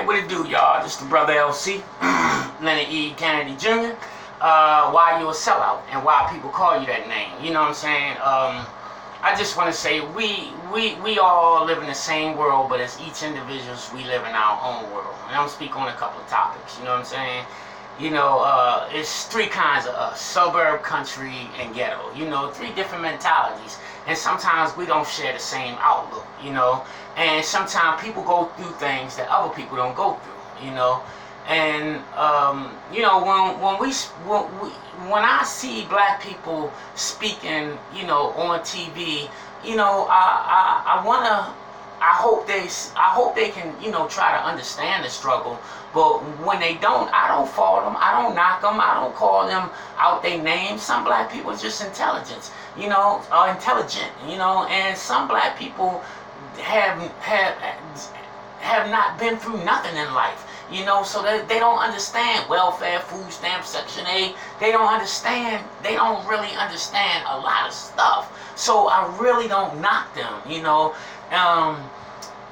what it do, y'all? This the brother LC, Leonard E. Kennedy Jr. Why you a sellout and why people call you that name? You know what I'm saying? I just want to say we all live in the same world, but as each individuals, we live in our own world. And I'm speaking on a couple of topics. You know what I'm saying? You know, it's three kinds of us: suburb, country, and ghetto. You know, three different mentalities. And sometimes we don't share the same outlook, you know. And sometimes people go through things that other people don't go through, you know. And you know, when I see black people speaking, you know, on TV, you know, I hope they can, you know, try to understand the struggle. But when they don't, I don't fault them. I don't knock them. I don't call them out their names. Some black people are just intelligent, you know, you know, and some black people have not been through nothing in life, you know, so they don't understand welfare, food stamps, Section 8. They don't really understand a lot of stuff. So I really don't knock them, you know.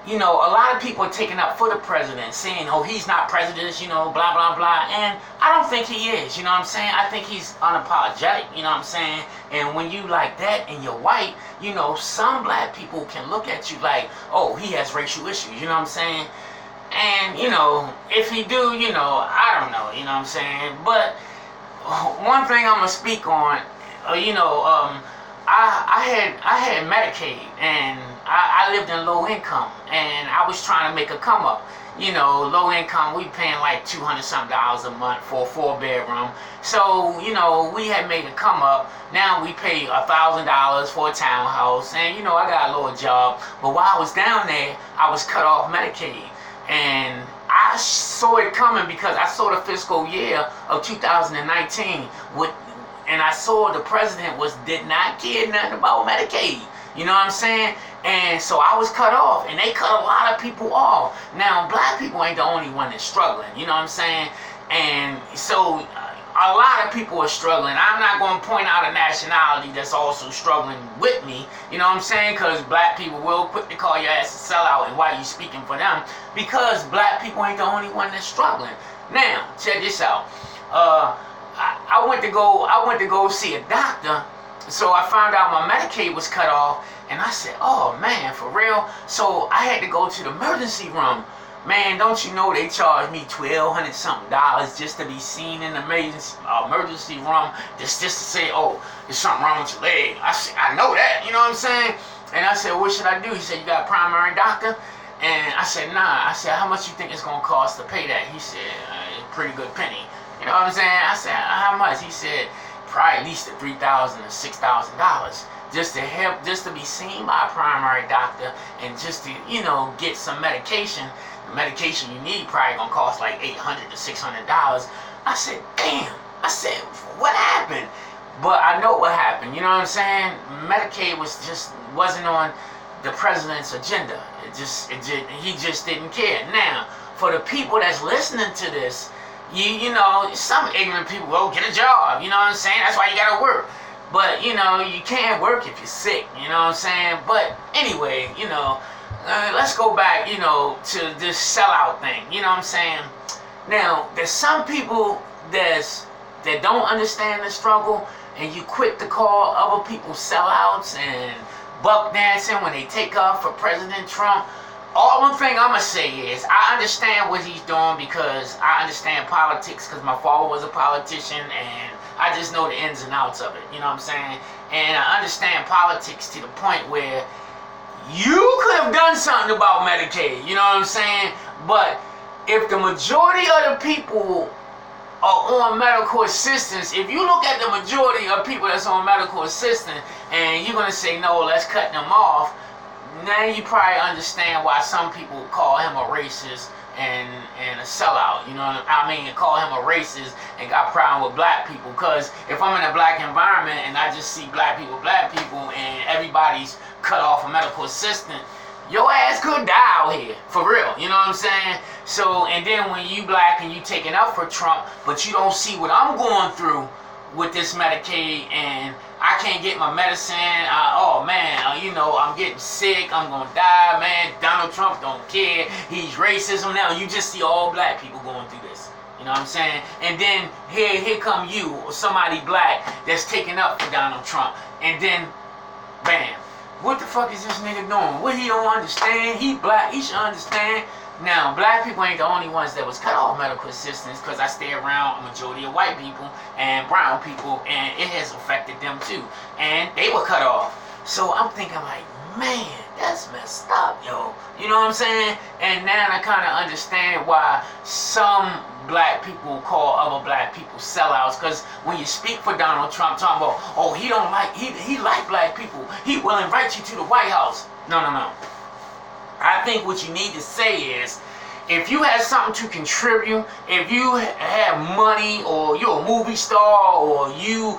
You know, a lot of people are taking up for the president, saying, oh, he's not president, you know, blah, blah, blah. And I don't think he is, you know what I'm saying? I think he's unapologetic, you know what I'm saying? And when you like that and you're white, you know, some black people can look at you like, oh, he has racial issues, you know what I'm saying? And, you know, if he do, you know, I don't know, you know what I'm saying? But one thing I'm going to speak on, you know, I had Medicaid, and I lived in low income, and I was trying to make a come up. You know, low income, we paying like $200-something a month for a 4-bedroom. So, you know, we had made a come up. Now we pay $1,000 for a townhouse, and, you know, I got a little job. But while I was down there, I was cut off Medicaid. And I saw it coming because I saw the fiscal year of 2019 and I saw the president did not care nothing about Medicaid. You know what I'm saying? And so I was cut off, and they cut a lot of people off. Now, black people ain't the only one that's struggling. You know what I'm saying? And so a lot of people are struggling. I'm not going to point out a nationality that's also struggling with me. You know what I'm saying? Because black people will quick to call your ass a sellout, and why you speaking for them? Because black people ain't the only one that's struggling. Now, check this out. I went to go see a doctor, so I found out my Medicaid was cut off, and I said, oh man, for real? So I had to go to the emergency room. Man, don't you know they charged me $1,200-something just to be seen in the emergency room, just to say, oh, there's something wrong with your leg. I said, I know that, you know what I'm saying? And I said, what should I do? He said, you got a primary doctor? And I said, nah. I said, how much you think it's going to cost to pay that? He said, a pretty good penny. You know what I'm saying? I said, how much? He said, probably at least $3,000 to $6,000 just to help, just to be seen by a primary doctor and just to, you know, get some medication. The medication you need probably gonna cost like $800 to $600. I said, damn. I said, what happened? But I know what happened. You know what I'm saying? Medicaid wasn't on the president's agenda. He just didn't care. Now, for the people that's listening to this, you know, some ignorant people go get a job, you know what I'm saying? That's why you gotta work. But, you know, you can't work if you're sick, you know what I'm saying? But anyway, you know, let's go back, you know, to this sellout thing, you know what I'm saying? Now, there's some people that don't understand the struggle, and you quick to call other people sellouts and buck dancing when they take off for President Trump. One thing I'm going to say is, I understand what he's doing because I understand politics because my father was a politician, and I just know the ins and outs of it, you know what I'm saying? And I understand politics to the point where you could have done something about Medicaid, you know what I'm saying? But if the majority of the people are on medical assistance, if you look at the majority of people that's on medical assistance and you're going to say, no, let's cut them off, now you probably understand why some people call him a racist and a sellout, you know what I mean? Call him a racist and got a problem with black people. Because if I'm in a black environment and I just see black people, and everybody's cut off a medical assistant, your ass could die out here, for real, you know what I'm saying? So, and then when you black and you taking up for Trump, but you don't see what I'm going through, with this Medicaid and I can't get my medicine. Oh man, I'm getting sick. I'm gonna die, man. Donald Trump don't care. He's racism now. You just see all black people going through this. You know what I'm saying? And then here come you or somebody black that's taking up for Donald Trump. And then, bam. What the fuck is this nigga doing? What he don't understand? He black. He should understand. Now, black people ain't the only ones that was cut off medical assistance because I stay around a majority of white people and brown people, and it has affected them too. And they were cut off. So I'm thinking like, man, that's messed up, yo. You know what I'm saying? And now I kind of understand why some black people call other black people sellouts, because when you speak for Donald Trump talking about, oh, he like black people, he will invite you to the White House. No. I think what you need to say is, if you have something to contribute, if you have money, or you're a movie star, or you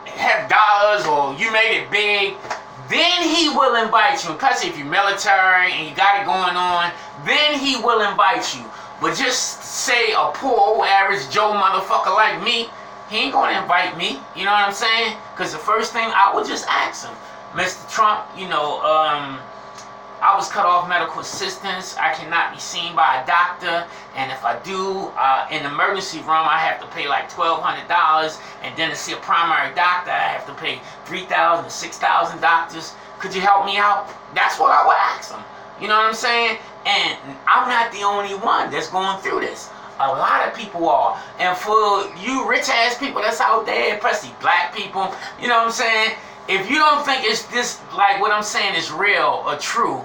have dollars, or you made it big, then he will invite you. Because if you're military and you got it going on, then he will invite you. But just say a poor old average Joe motherfucker like me, he ain't gonna invite me. You know what I'm saying? Because the first thing I would just ask him, Mr. Trump, I was cut off medical assistance. I cannot be seen by a doctor, and if I do, in the emergency room, I have to pay like $1,200, and then to see a primary doctor, I have to pay $3,000 to $6,000 doctors. Could you help me out? That's what I would ask them. You know what I'm saying? And I'm not the only one that's going through this. A lot of people are. And for you rich ass people that's out there, especially black people, you know what I'm saying? If you don't think it's this, like what I'm saying is real or true,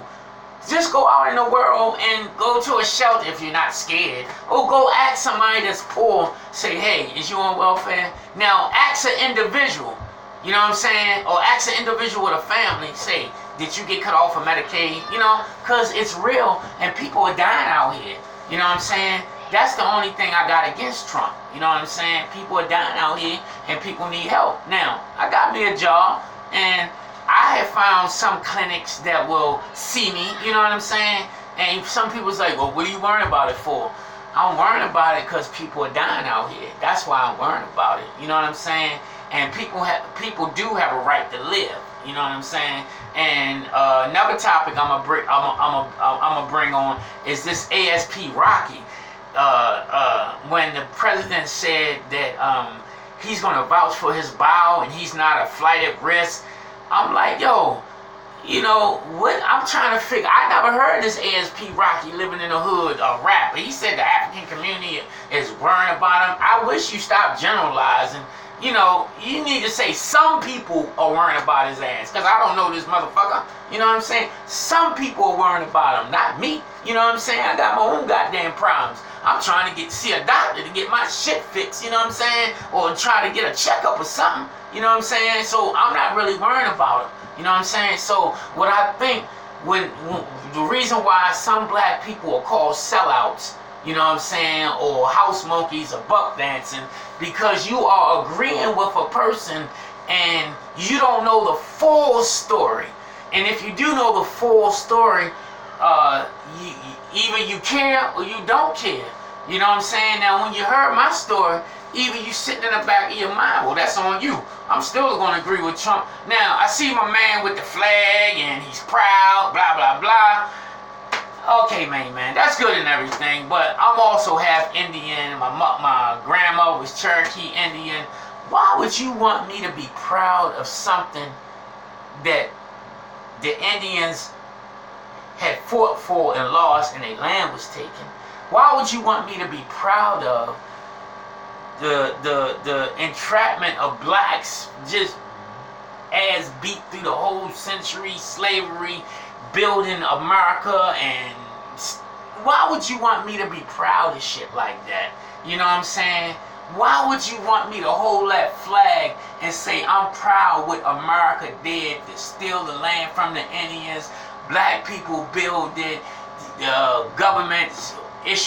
just go out in the world and go to a shelter if you're not scared. Or go ask somebody that's poor, say, hey, is you on welfare? Now, ask an individual, you know what I'm saying? Or ask an individual with a family, say, did you get cut off of Medicaid? You know, because it's real and people are dying out here. You know what I'm saying? That's the only thing I got against Trump. You know what I'm saying? People are dying out here and people need help. Now, I got me a job and I have found some clinics that will see me, you know what I'm saying? And some people's like, well, what are you worrying about it for? I'm worrying about it because people are dying out here. That's why I'm worrying about it. You know what I'm saying? And people do have a right to live. You know what I'm saying? And another topic I'm gonna bring on is this ASP Rocky. When the president said that he's gonna vouch for his bow and he's not a flight at risk, I'm like, yo, you know what? I'm trying to figure. I never heard this ASP Rocky living in the hood a rapper. He said the African community is worrying about him. I wish you stopped generalizing. You know, you need to say some people are worrying about his ass, because I don't know this motherfucker. You know what I'm saying? Some people are worrying about him, not me. You know what I'm saying? I got my own goddamn problems. I'm trying to see a doctor to get my shit fixed, you know what I'm saying? Or try to get a checkup or something, you know what I'm saying? So I'm not really worrying about him, you know what I'm saying? So what I think, when the reason why some black people are called sellouts, you know what I'm saying, or house monkeys or buck dancing, because you are agreeing with a person and you don't know the full story. And if you do know the full story, either you care or you don't care. You know what I'm saying? Now, when you heard my story, either you sitting in the back of your mind, well, that's on you. I'm still going to agree with Trump. Now, I see my man with the flag and he's proud, blah, blah, blah. Okay, man, that's good and everything, but I'm also half Indian. My grandma was Cherokee Indian. Why would you want me to be proud of something that the Indians had fought for and lost and their land was taken? Why would you want me to be proud of the entrapment of blacks, just as beat through the whole century, slavery, building America? And why would you want me to be proud of shit like that? You know what I'm saying? Why would you want me to hold that flag and say I'm proud what America did to steal the land from the Indians? Black people built it, the governments